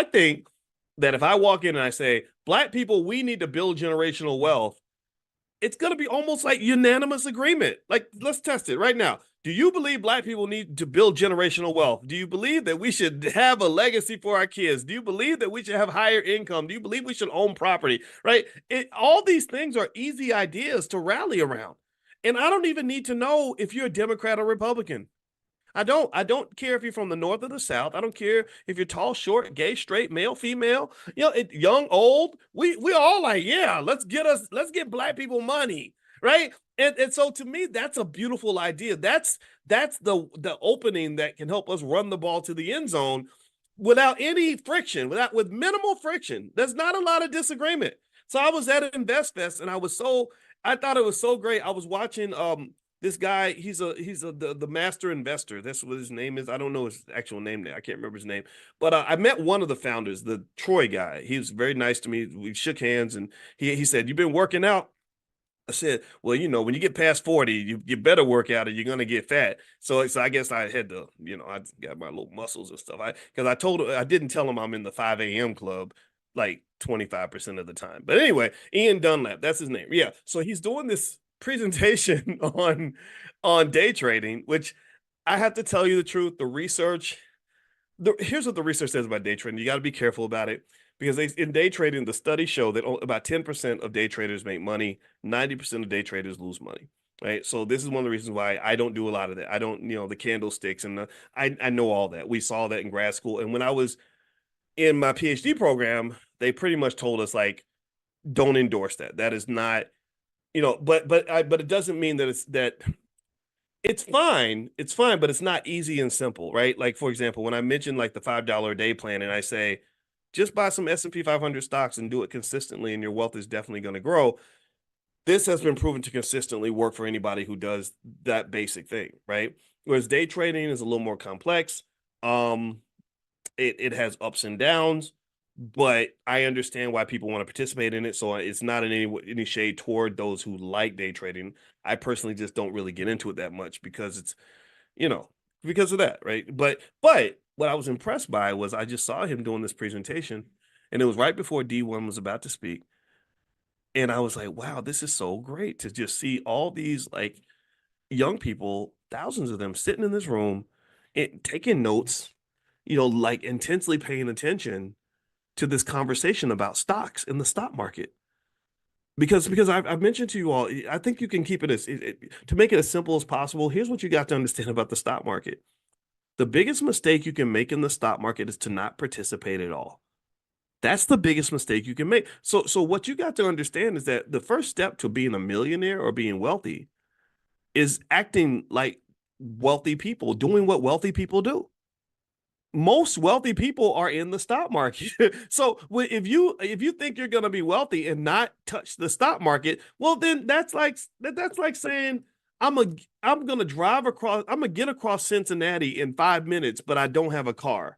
I think that if I walk in and I say, Black people, we need to build generational wealth, it's going to be almost like unanimous agreement. Like, let's test it right now. Do you believe Black people need to build generational wealth? Do you believe that we should have a legacy for our kids? Do you believe that we should have higher income? Do you believe we should own property? Right? All these things are easy ideas to rally around. And I don't even need to know if you're a Democrat or Republican. I don't care if you're from the north or the south. I don't care if you're tall, short, gay, straight, male, female, young, old. We all like, yeah, let's get Black people money, right? And so to me, that's a beautiful idea. That's the opening that can help us run the ball to the end zone without any friction, with minimal friction. There's not a lot of disagreement. So I was at InvestFest and I thought it was so great. I was watching this guy, the master investor. That's what his name is. I don't know his actual name now. I can't remember his name. But I met one of the founders, the Troy guy. He was very nice to me. We shook hands and he said, "You've been working out?" I said, "Well, when you get past 40, you better work out or you're gonna get fat." So I guess I had to, I got my little muscles and stuff. Because I didn't tell him I'm in the 5 a.m. club like 25% of the time. But anyway, Ian Dunlap, that's his name. Yeah. So he's doing this presentation on day trading, which I have to tell you the truth. Here's what the research says about day trading. You got to be careful about it because in day trading, the studies show that about 10% of day traders make money, 90% of day traders lose money. Right. So this is one of the reasons why I don't do a lot of that. I don't, the candlesticks I know all that. We saw that in grad school. And when I was in my PhD program, they pretty much told us like, don't endorse that. That is not, but it doesn't mean that it's fine. It's fine, but it's not easy and simple, right? Like, for example, when I mentioned like the $5 a day plan and I say, just buy some S&P 500 stocks and do it consistently and your wealth is definitely going to grow. This has been proven to consistently work for anybody who does that basic thing, right? Whereas day trading is a little more complex. It has ups and downs, but I understand why people want to participate in it. So it's not in any shade toward those who like day trading. I personally just don't really get into it that much because it's, you know, because of that, right? But what I was impressed by was I just saw him doing this presentation, and it was right before D1 was about to speak, and I was like, wow, this is so great to just see all these like young people, thousands of them, sitting in this room and taking notes, like intensely paying attention to this conversation about stocks in the stock market. Because I've mentioned to you all, I think you can keep it to make it as simple as possible. Here's what you got to understand about the stock market. The biggest mistake you can make in the stock market is to not participate at all. That's the biggest mistake you can make. So what you got to understand is that the first step to being a millionaire or being wealthy is acting like wealthy people, doing what wealthy people do. Most wealthy people are in the stock market. So if you think you're going to be wealthy and not touch the stock market, well then that's like saying I'm going to drive across I'm going to get across Cincinnati in 5 minutes but I don't have a car.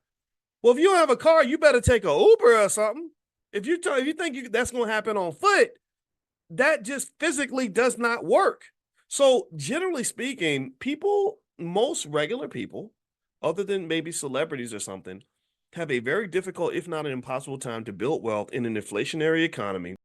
Well, if you don't have a car, you better take a Uber or something. If you think that's going to happen on foot, that just physically does not work. So generally speaking, most regular people, other than maybe celebrities or something, have a very difficult, if not an impossible time to build wealth in an inflationary economy.